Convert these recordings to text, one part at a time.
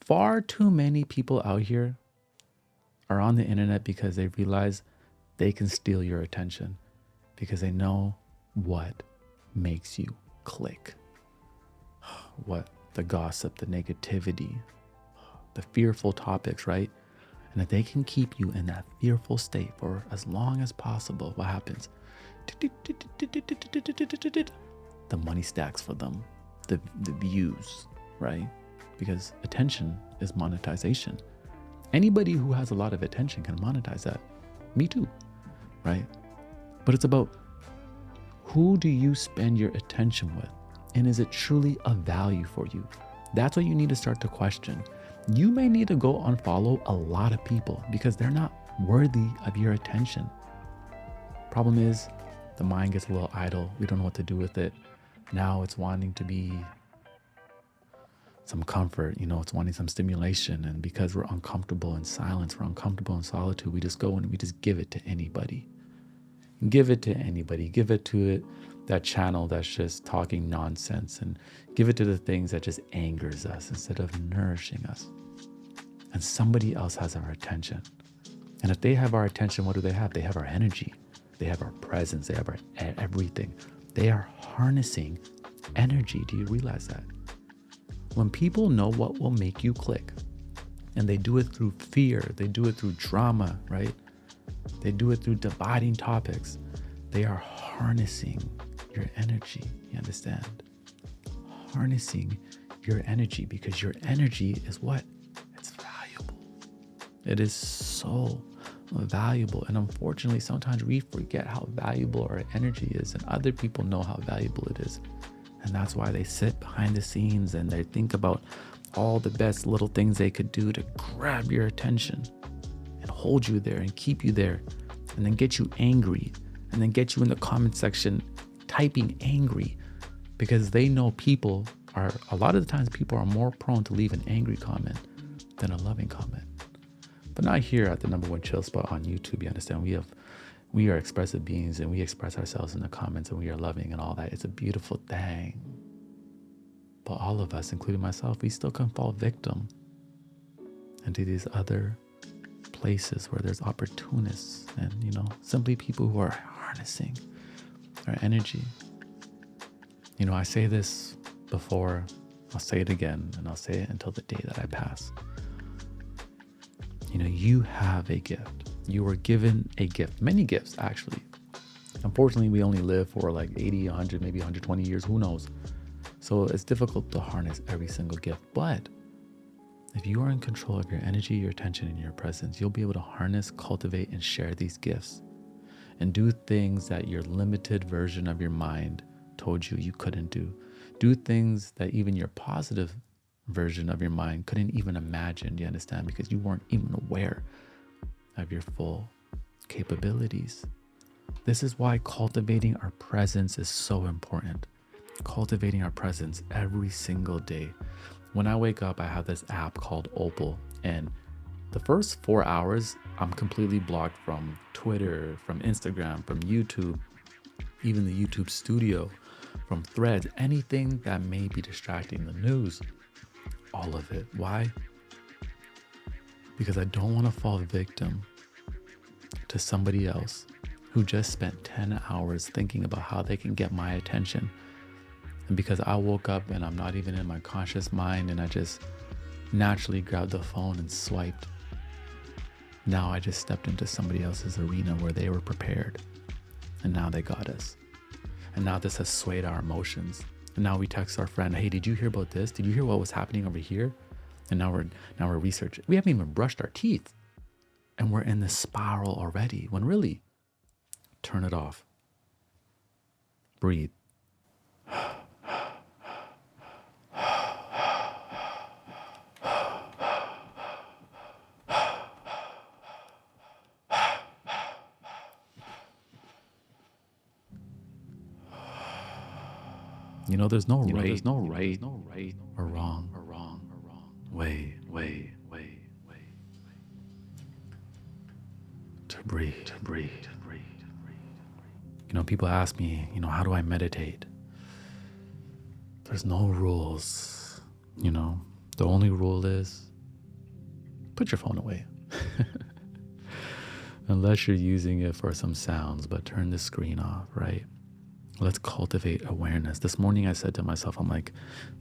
Far too many people out here are on the internet because they realize they can steal your attention because they know what makes you click. What? The gossip, the negativity, the fearful topics, right? And if they can keep you in that fearful state for as long as possible, what happens? The money stacks for them, the views, right? Because attention is monetization. Anybody who has a lot of attention can monetize that. Me too, right? But it's about who do you spend your attention with? And is it truly of value for you? That's what you need to start to question. You may need to go unfollow a lot of people because they're not worthy of your attention. Problem is, the mind gets a little idle. We don't know what to do with it. Now it's wanting to be some comfort, it's wanting some stimulation. And because we're uncomfortable in silence, we're uncomfortable in solitude, we just go and we just give it to anybody. Give it to anybody. Give it to it, that channel that's just talking nonsense, and give it to the things that just angers us instead of nourishing us. And somebody else has our attention. And if they have our attention, what do they have? They have our energy. They have our presence. They have our everything. They are harnessing energy. Do you realize that? When people know what will make you click, and they do it through fear, they do it through drama, right? They do it through dividing topics. They are harnessing your energy. You understand? Harnessing your energy, because your energy is what? It's valuable. It is so valuable. And unfortunately, sometimes we forget how valuable our energy is, and other people know how valuable it is. And that's why they sit behind the scenes and they think about all the best little things they could do to grab your attention and hold you there and keep you there, and then get you angry, and then get you in the comment section typing angry, because they know a lot of the times people are more prone to leave an angry comment than a loving comment. But not here at the #1 chill spot on YouTube. You understand? We are expressive beings, and we express ourselves in the comments, and we are loving and all that. It's a beautiful thing. But all of us, including myself, we still can fall victim into these other places where there's opportunists and, simply people who are harnessing our energy. I say this before, I'll say it again, and I'll say it until the day that I pass. You have a gift. You were given a gift, many gifts actually. Unfortunately, we only live for like 80, 100, maybe 120 years, who knows? So it's difficult to harness every single gift. But if you are in control of your energy, your attention, and your presence, you'll be able to harness, cultivate, and share these gifts, and do things that your limited version of your mind told you couldn't do. Do things that even your positive version of your mind couldn't even imagine, do you understand? Because you weren't even aware of your full capabilities. This is why cultivating our presence is so important. Cultivating our presence every single day. When I wake up, I have this app called Opal, and the first 4 hours, I'm completely blocked from Twitter, from Instagram, from YouTube, even the YouTube studio, from Threads, anything that may be distracting, the news, all of it. Why? Because I don't want to fall victim to somebody else who just spent 10 hours thinking about how they can get my attention. And because I woke up and I'm not even in my conscious mind, and I just naturally grabbed the phone and swiped, now I just stepped into somebody else's arena where they were prepared, and now they got us. And now this has swayed our emotions. And now we text our friend, hey, did you hear about this? Did you hear what was happening over here? And now we're researching. We haven't even brushed our teeth, and we're in this spiral already, when really, turn it off. Breathe. There's no right or wrong way to breathe. People ask me, how do I meditate? There's no rules. The only rule is put your phone away. Unless you're using it for some sounds, but turn the screen off, right? Let's cultivate awareness. This morning I said to myself, I'm like,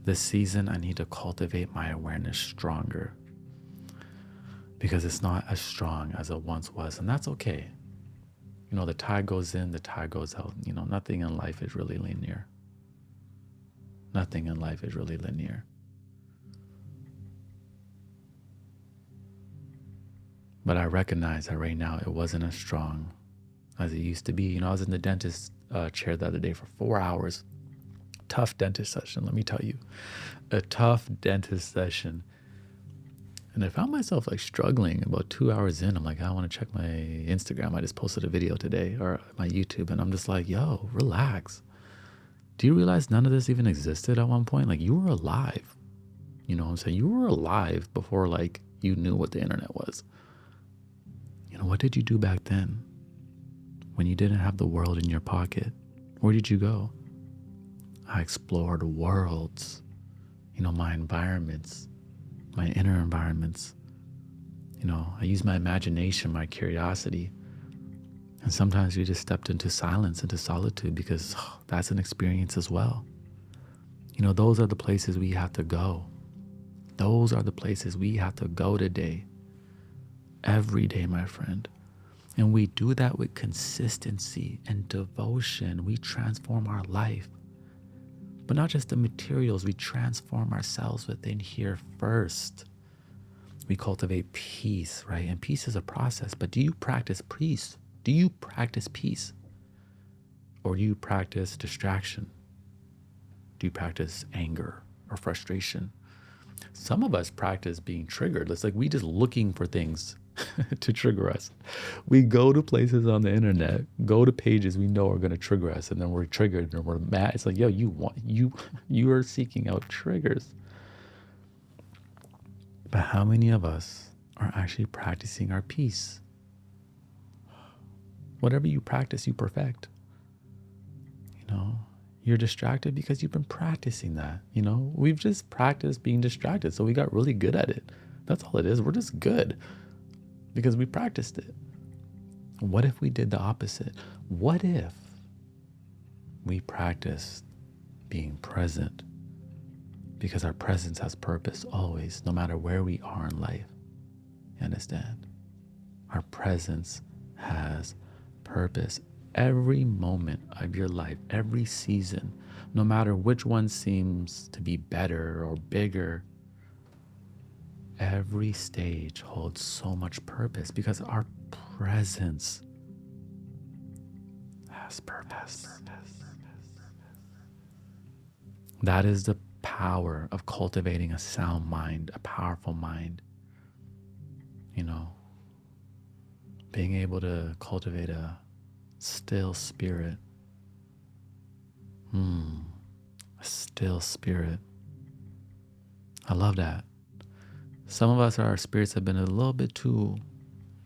this season I need to cultivate my awareness stronger because it's not as strong as it once was. And that's okay. You know, the tide goes in, the tide goes out. You know, nothing in life is really linear. Nothing in life is really linear. But I recognize that right now it wasn't as strong as it used to be. You know, I was in the dentist chair the other day for 4 hours. Tough dentist session, let me tell you. A tough dentist session. And I found myself like struggling about 2 hours in. I'm like, I want to check my Instagram. I just posted a video today, or my YouTube. And I'm just like, yo, relax. Do you realize none of this even existed at one point? Like, you were alive. You know what I'm saying? You were alive before like you knew what the internet was. You know, what did you do back then when you didn't have the world in your pocket? Where did you go? I explored worlds, you know, my environments, my inner environments. You know, I used my imagination, my curiosity. And sometimes we just stepped into silence, into solitude, because that's an experience as well. You know, those are the places we have to go. Those are the places we have to go today. Every day, my friend. And we do that with consistency and devotion. We transform our life. But not just the materials, we transform ourselves within here first. We cultivate peace, right? And peace is a process. But do you practice peace? Do you practice peace? Or do you practice distraction? Do you practice anger or frustration? Some of us practice being triggered. It's like we just looking for things to trigger us. We go to places on the internet, go to pages we know are going to trigger us, and then we're triggered and we're mad. It's like, yo, you are seeking out triggers. But how many of us are actually practicing our peace? Whatever you practice, you perfect. You know, you're distracted because you've been practicing that. You know, we've just practiced being distracted, so we got really good at it. That's all it is. We're just good because we practiced it. What if we did the opposite? What if we practiced being present? Because our presence has purpose always, no matter where we are in life. You understand? Our presence has purpose. Every moment of your life, every season, no matter which one seems to be better or bigger, every stage holds so much purpose because our presence has purpose. That is the power of cultivating a sound mind, a powerful mind. You know, being able to cultivate a still spirit. A still spirit. I love that. Some of us, our spirits have been a little bit too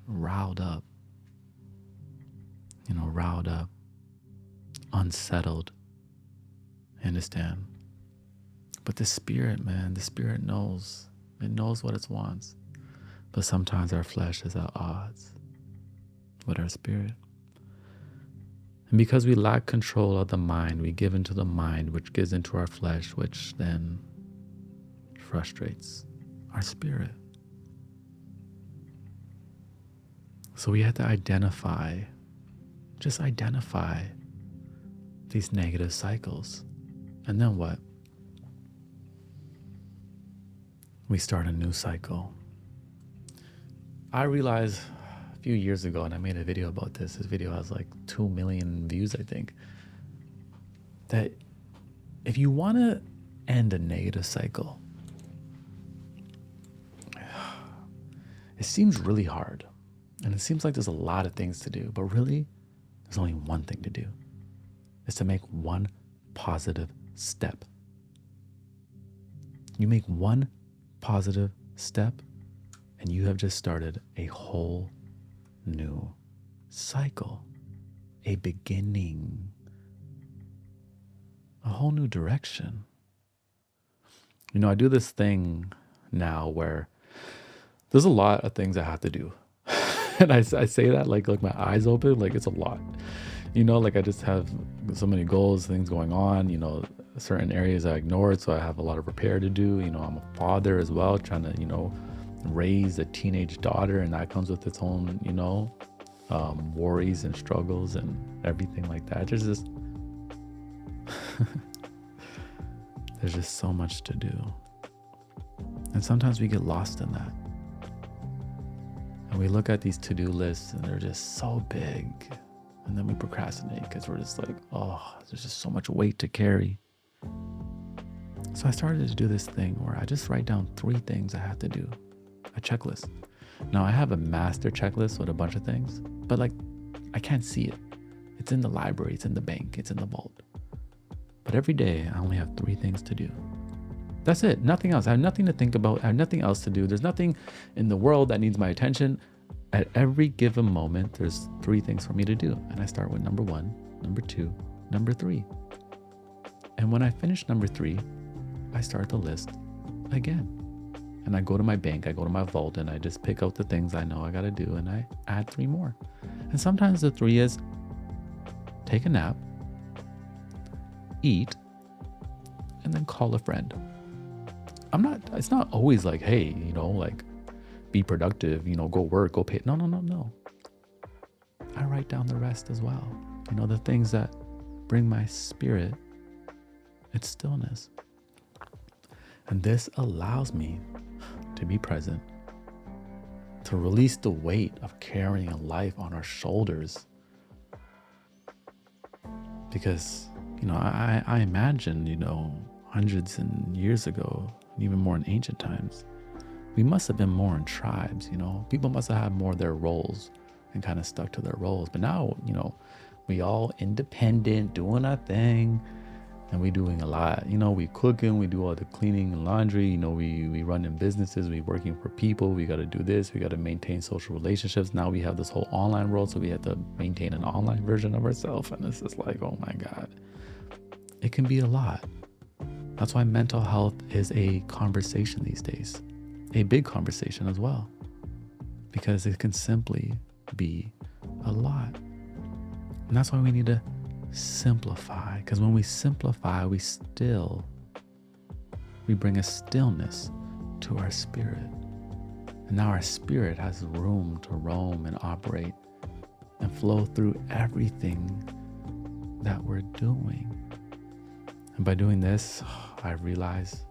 riled up. You know, riled up, unsettled. Understand? But the spirit, man, the spirit knows. It knows what it wants. But sometimes our flesh is at odds with our spirit. And because we lack control of the mind, we give into the mind, which gives into our flesh, which then frustrates our spirit. So we have to just identify these negative cycles. And then what? We start a new cycle. I realized a few years ago, and I made a video about this. This video has like 2 million views, I think. That if you want to end a negative cycle, it seems really hard. And it seems like there's a lot of things to do. But really, there's only one thing to do. It's to make one positive step. You make one positive step, and you have just started a whole new cycle, a beginning, a whole new direction. You know, I do this thing now where There's a lot of things I have to do. And I say that like my eyes open, like it's a lot. Like I just have so many goals, things going on, certain areas I ignored. So I have a lot of repair to do. I'm a father as well, trying to, raise a teenage daughter, and that comes with its own, worries and struggles and everything like that. There's just so much to do. And sometimes we get lost in that. And we look at these to-do lists and they're just so big. And then we procrastinate because we're just like, oh, there's just so much weight to carry. So I started to do this thing where I just write down 3 things I have to do, a checklist. Now I have a master checklist with a bunch of things, but I can't see it. It's in the library, it's in the bank, it's in the vault. But every day I only have 3 things to do. That's it, nothing else. I have nothing to think about, I have nothing else to do. There's nothing in the world that needs my attention. At every given moment, there's 3 things for me to do. And I start with number 1, number 2, number 3. And when I finish number 3, I start the list again. And I go to my bank, I go to my vault, and I just pick out the things I know I gotta do, and I add 3 more. And sometimes the 3 is take a nap, eat, and then call a friend. It's not always like, hey, be productive, go work, go pay. No. I write down the rest as well. The things that bring my spirit, it's stillness. And this allows me to be present, to release the weight of carrying a life on our shoulders. Because, I imagine, hundreds and years ago, even more in ancient times, we must have been more in tribes, people must have had more of their roles and kind of stuck to their roles. But now, we all independent, doing our thing, and we doing a lot. We cooking, we do all the cleaning and laundry, we run in businesses, we working for people, we got to do this, we got to maintain social relationships. Now we have this whole online world, so we have to maintain an online version of ourselves. And it's just like, oh my God, it can be a lot. That's why mental health is a conversation these days, a big conversation as well, because it can simply be a lot. And that's why we need to simplify, because when we simplify, we bring a stillness to our spirit. And now our spirit has room to roam and operate and flow through everything that we're doing. And by doing this, I realize,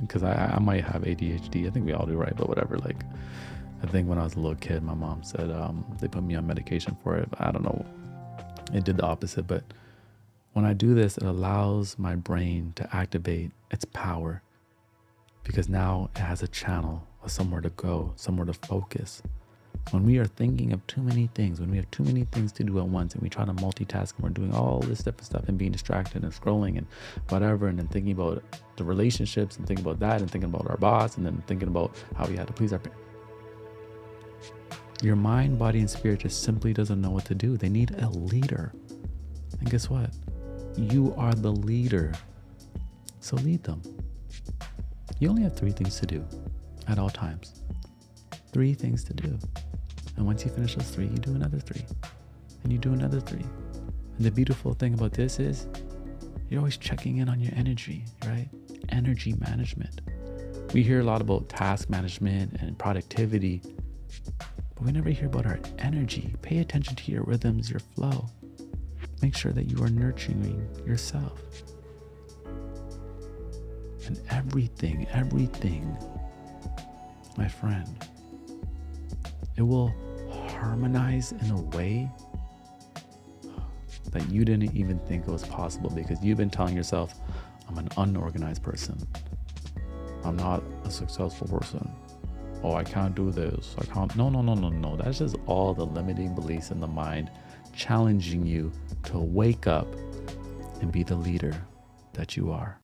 because I might have ADHD. I think we all do, right? But whatever. I think when I was a little kid, my mom said they put me on medication for it. But I don't know. It did the opposite. But when I do this, it allows my brain to activate its power, because now it has a channel, somewhere to go, somewhere to focus. When we are thinking of too many things, when we have too many things to do at once, and we try to multitask, and we're doing all this different stuff and being distracted and scrolling and whatever, and then thinking about the relationships and thinking about that and thinking about our boss and then thinking about how we had to please our parents. Your mind, body, and spirit just simply doesn't know what to do. They need a leader. And guess what? You are the leader. So lead them. You only have 3 things to do at all times. 3 things to do. And once you finish those 3, you do another 3. And you do another 3. And the beautiful thing about this is you're always checking in on your energy, right? Energy management. We hear a lot about task management and productivity, but we never hear about our energy. Pay attention to your rhythms, your flow. Make sure that you are nurturing yourself. And everything, my friend, it will harmonize in a way that you didn't even think it was possible, because you've been telling yourself, I'm an unorganized person. I'm not a successful person. Oh, I can't do this. I can't. No. That's just all the limiting beliefs in the mind challenging you to wake up and be the leader that you are.